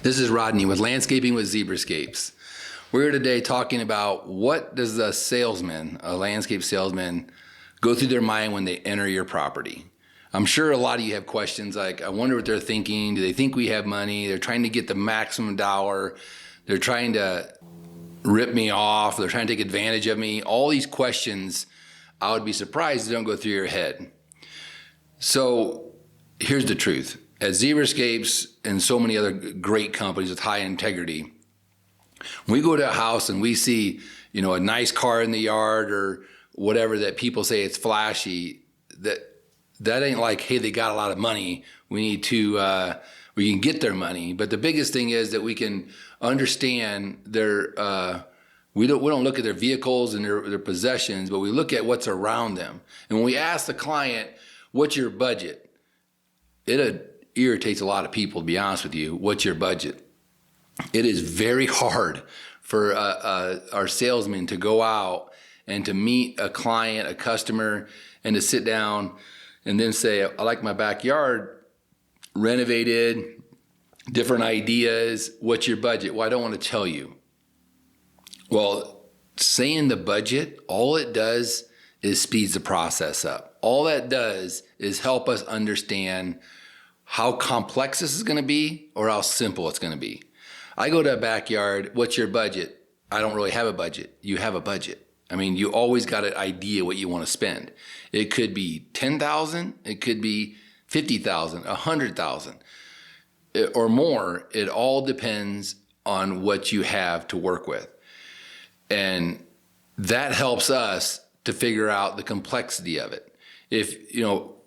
This is Rodney with Landscaping with Zebrascapes. We're here today talking about what does a salesman, a landscape salesman, go through their mind when they enter your property. I'm sure a lot of you have questions like, I wonder what they're thinking. Do they think we have money? They're trying to get the maximum dollar. They're trying to rip me off. They're trying to take advantage of me. All these questions, I would be surprised they don't go through your head. So here's the truth. At Zebrascapes and so many other great companies with high integrity, when we go to a house and we see, a nice car in the yard or whatever that people say it's flashy, that ain't like, hey, they got a lot of money. We need to, we can get their money. But the biggest thing is that we can understand their, we don't look at their vehicles and their possessions, but we look at what's around them. And when we ask the client, what's your budget? It irritates a lot of people, to be honest with you. What's your budget? It is very hard for our salesmen to go out and to meet a client, a customer, and to sit down and then say, I like my backyard renovated, different ideas. What's your budget? Well, I don't want to tell you. Well, saying the budget, all it does is speeds the process up. All that does is help us understand how complex this is going to be or how simple it's going to be. I go to a backyard, what's your budget? I don't really have a budget. You have a budget. I mean, you always got an idea what you want to spend. It could be $10,000, it could be $50,000, $100,000 or more. It all depends on what you have to work with. And that helps us to figure out the complexity of it. If,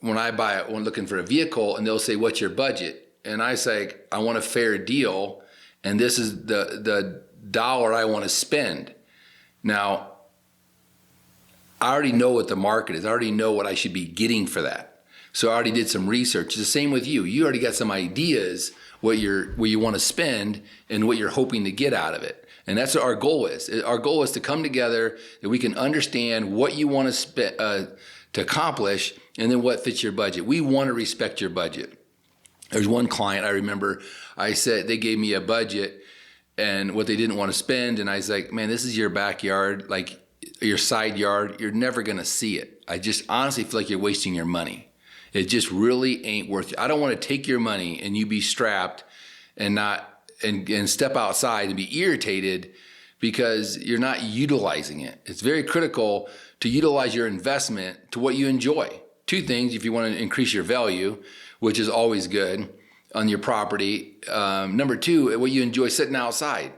when when looking for a vehicle and they'll say, what's your budget? And I say, I want a fair deal. And this is the dollar I want to spend. Now, I already know what the market is. I already know what I should be getting for that. So I already did some research. It's the same with you. You already got some ideas what you want to spend and what you're hoping to get out of it. And that's what our goal is. Our goal is to come together, that we can understand what you want to accomplish, and then what fits your budget. We want to respect your budget. There's one client I remember, I said, they gave me a budget and what they didn't want to spend. And I was like, man, this is your backyard, like your side yard. You're never going to see it. I just honestly feel like you're wasting your money. It just really ain't worth it. I don't want to take your money and you be strapped and and step outside and be irritated because you're not utilizing it. It's very critical to utilize your investment to what you enjoy. Two things, if you want to increase your value, which is always good on your property. Number two, what you enjoy sitting outside.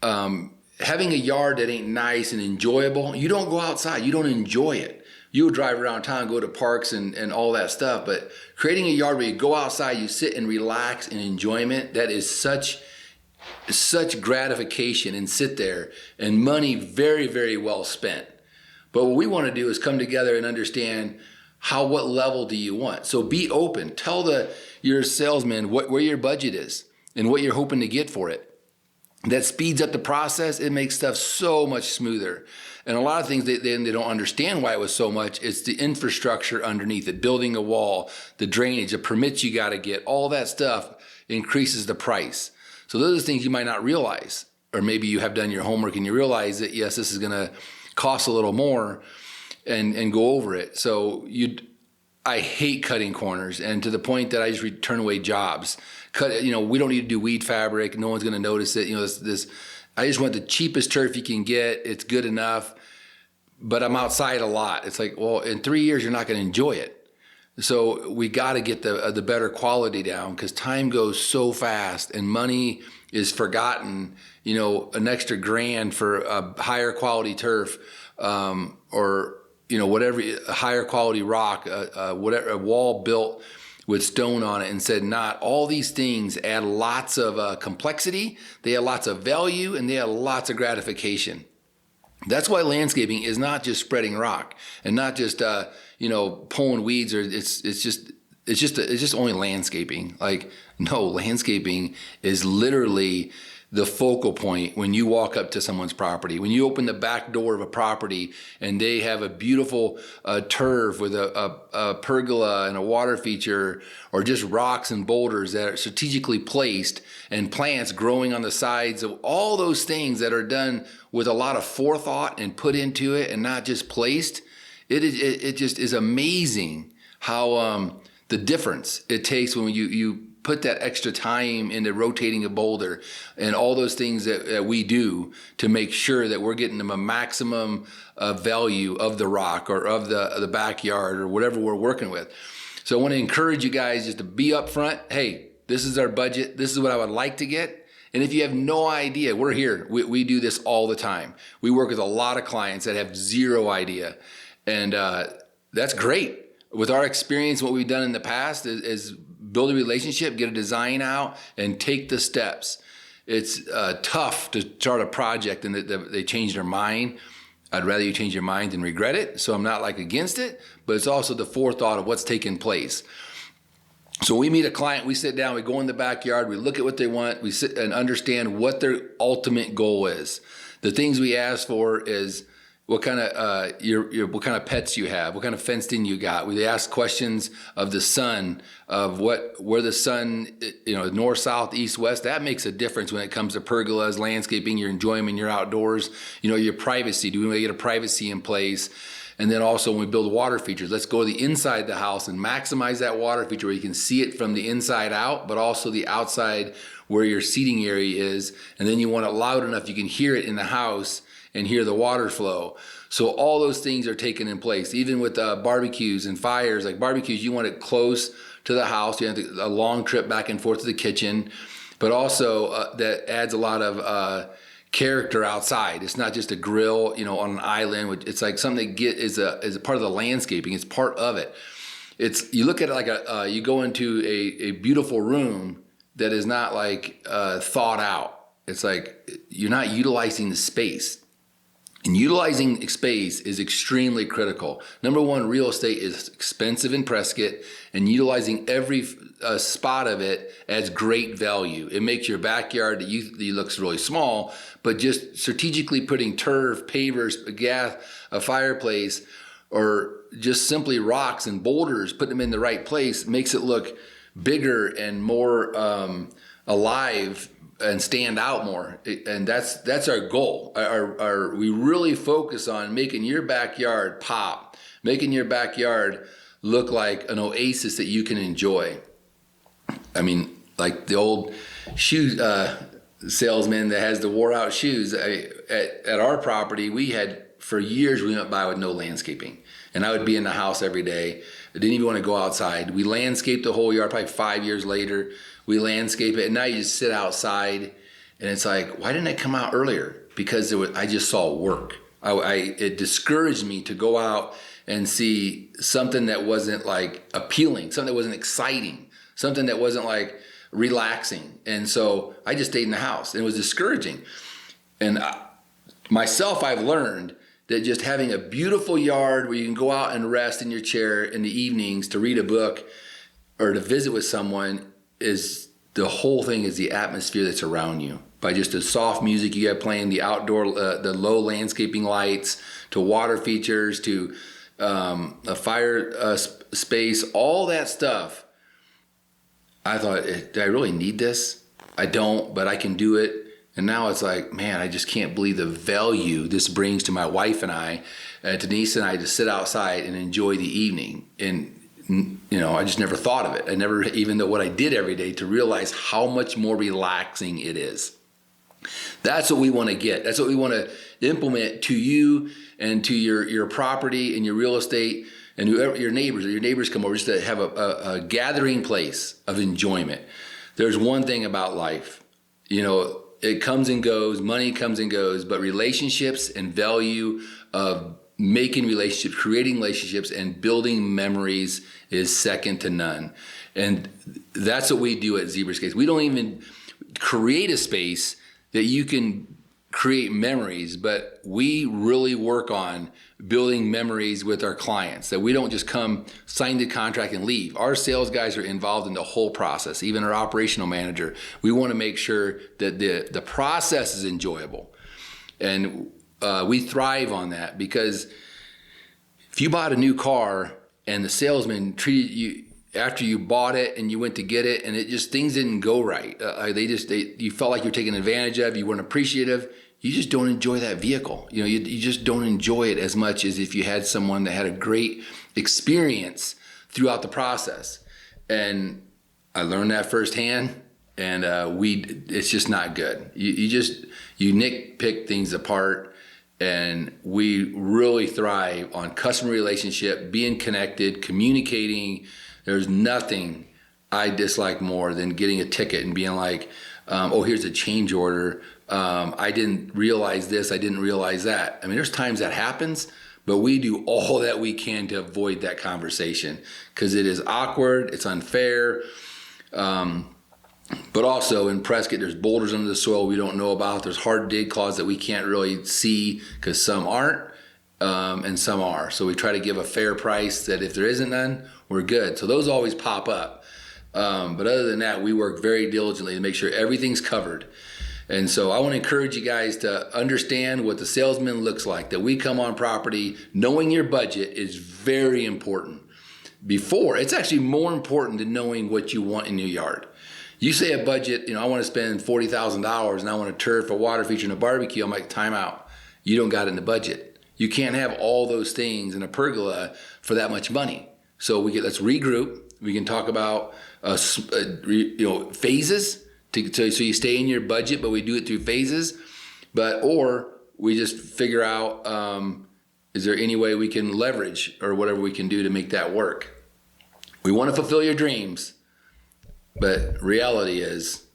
Having a yard that ain't nice and enjoyable, you don't go outside, you don't enjoy it. You'll drive around town, go to parks and all that stuff, but creating a yard where you go outside, you sit and relax and enjoyment, that is such gratification, and sit there, and money very, very well spent. But what we want to do is come together and understand what level do you want. So be open. Tell your salesman where your budget is and what you're hoping to get for it. That speeds up the process. It makes stuff so much smoother. And a lot of things they don't understand why it was so much. It's the infrastructure underneath it, building a wall, the drainage, the permits you got to get, all that stuff increases the price. So those are things you might not realize, or maybe you have done your homework and you realize that, yes, this is going to cost a little more and go over it. So I hate cutting corners, and to the point that I just turn away jobs. We don't need to do weed fabric. No one's going to notice it. I just want the cheapest turf you can get. It's good enough, but I'm outside a lot. It's like, well, in 3 years, you're not going to enjoy it. So we got to get the better quality down, because time goes so fast and money is forgotten. An extra $1,000 for a higher quality turf, or whatever, a higher quality rock, whatever, a wall built with stone on it and said not. All these things add lots of complexity, they add lots of value, and they add lots of gratification. That's why landscaping is not just spreading rock and not just pulling weeds, or it's just only landscaping. Like, no, landscaping is literally the focal point when you walk up to someone's property. When you open the back door of a property and they have a beautiful turf with a pergola and a water feature, or just rocks and boulders that are strategically placed and plants growing on the sides of all those things that are done with a lot of forethought and put into it and not just placed, it just is amazing how the difference it takes when you put that extra time into rotating a boulder and all those things that we do to make sure that we're getting them a maximum value of the rock or of the backyard or whatever we're working with. So I want to encourage you guys just to be upfront. Hey, this is our budget. This is what I would like to get. And if you have no idea, we're here. We do this all the time. We work with a lot of clients that have zero idea. And that's great. With our experience, what we've done in the past is build a relationship, get a design out, and take the steps. It's tough to start a project and they change their mind. I'd rather you change your mind than regret it. So I'm not against it, but it's also the forethought of what's taking place. So we meet a client, we sit down, we go in the backyard, we look at what they want, we sit and understand what their ultimate goal is. The things we ask for is what kind of what kind of pets you have, what kind of fenced in you got. We ask questions of the sun, of where the sun, north, south, east, west. That makes a difference when it comes to pergolas, landscaping, your enjoyment, your outdoors. Your privacy. Do we want to get a privacy in place? And then also when we build water features, let's go to the inside of the house and maximize that water feature where you can see it from the inside out, but also the outside where your seating area is. And then you want it loud enough you can hear it in the house and hear the water flow. So all those things are taken in place. Even with barbecues and fires, like barbecues, you want it close to the house. You have a long trip back and forth to the kitchen, but that adds a lot of character outside. It's not just a grill, on an island. It's like something that is a part of the landscaping. It's part of it. You look at it like you go into a beautiful room that is not thought out. It's like you're not utilizing the space. And utilizing space is extremely critical. Number one, real estate is expensive in Prescott, and utilizing every spot of it adds great value. It makes your backyard that looks really small, but just strategically putting turf, pavers, a fireplace, or just simply rocks and boulders, putting them in the right place makes it look bigger and more alive and stand out more. And that's our goal. We really focus on making your backyard pop, making your backyard look like an oasis that you can enjoy. I mean, like the old shoe salesman that has the wore out shoes. At our property, we had, for years, we went by with no landscaping. And I would be in the house every day. I didn't even want to go outside. We landscaped the whole yard. Probably 5 years later, we landscape it. And now you just sit outside. And it's like, why didn't I come out earlier? Because I just saw work. It discouraged me to go out and see something that wasn't appealing, something that wasn't exciting, something that wasn't relaxing. And so I just stayed in the house, and it was discouraging. And I've learned that just having a beautiful yard where you can go out and rest in your chair in the evenings to read a book or to visit with someone the whole thing is the atmosphere that's around you. By just the soft music you got playing, the outdoor, the low landscaping lights, to water features, to a fire space, all that stuff. I thought, do I really need this? I don't, but I can do it. And now it's like, man, I just can't believe the value this brings to my wife and I, Denise and I, to sit outside and enjoy the evening. And I just never thought of it. I never, even though what I did every day, to realize how much more relaxing it is. That's what we want to get. That's what we want to implement to you and to your property and your real estate and your neighbors come over, just to have a gathering place of enjoyment. There's one thing about life, it comes and goes, money comes and goes, but relationships and value of making relationships, creating relationships, and building memories is second to none. And that's what we do at Zebrascapes. We don't even create a space that you can create memories, but we really work on building memories with our clients, that we don't just come, sign the contract and leave. Our sales guys are involved in the whole process, even our operational manager. We want to make sure that the process is enjoyable. And we thrive on that, because if you bought a new car and the salesman treated you after you bought it and you went to get it, and it just, things didn't go right. You felt like you're taken advantage of. You weren't appreciative. You just don't enjoy that vehicle. You just don't enjoy it as much as if you had someone that had a great experience throughout the process. And I learned that firsthand. And it's just not good. You nitpick things apart. And we really thrive on customer relationship, being connected, communicating. There's nothing I dislike more than getting a ticket and being like, oh, here's a change order. I didn't realize this. I didn't realize that. I mean, there's times that happens, but we do all that we can to avoid that conversation, because it is awkward. It's unfair. But also in Prescott, there's boulders under the soil we don't know about. There's hard dig claws that we can't really see, because some aren't and some are. So we try to give a fair price, that if there isn't none, we're good. So those always pop up. But other than that, we work very diligently to make sure everything's covered. And so I want to encourage you guys to understand what the salesman looks like, that we come on property. Knowing your budget is very important. It's actually more important than knowing what you want in your yard. You say a budget, I want to spend $40,000 and I want a turf, a water feature, and a barbecue. I'm like, time out. You don't got it in the budget. You can't have all those things in a pergola for that much money. So let's regroup. We can talk about phases so you stay in your budget, but we do it through phases. Or we just figure out, is there any way we can leverage or whatever we can do to make that work? We want to fulfill your dreams, but reality is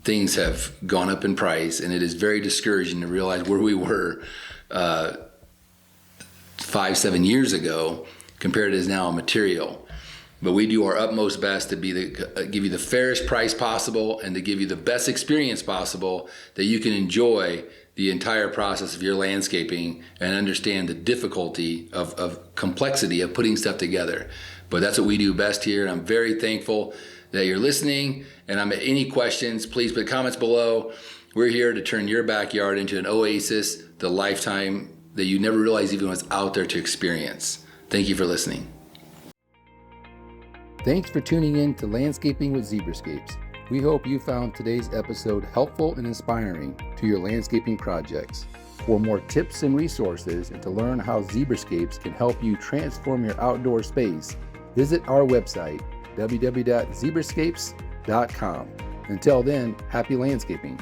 things have gone up in price, and it is very discouraging to realize where we were 5-7 years ago compared to is now material. But we do our utmost best to give you the fairest price possible and to give you the best experience possible, that you can enjoy the entire process of your landscaping and understand the difficulty of complexity of putting stuff together. But that's what we do best here. And I'm very thankful that you're listening. And any questions, please put comments below. We're here to turn your backyard into an oasis, the lifetime that you never realized even was out there to experience. Thank you for listening. Thanks for tuning in to Landscaping with Zebrascapes. We hope you found today's episode helpful and inspiring to your landscaping projects. For more tips and resources, and to learn how Zebrascapes can help you transform your outdoor space, visit our website, www.zebrascapes.com. Until then, happy landscaping.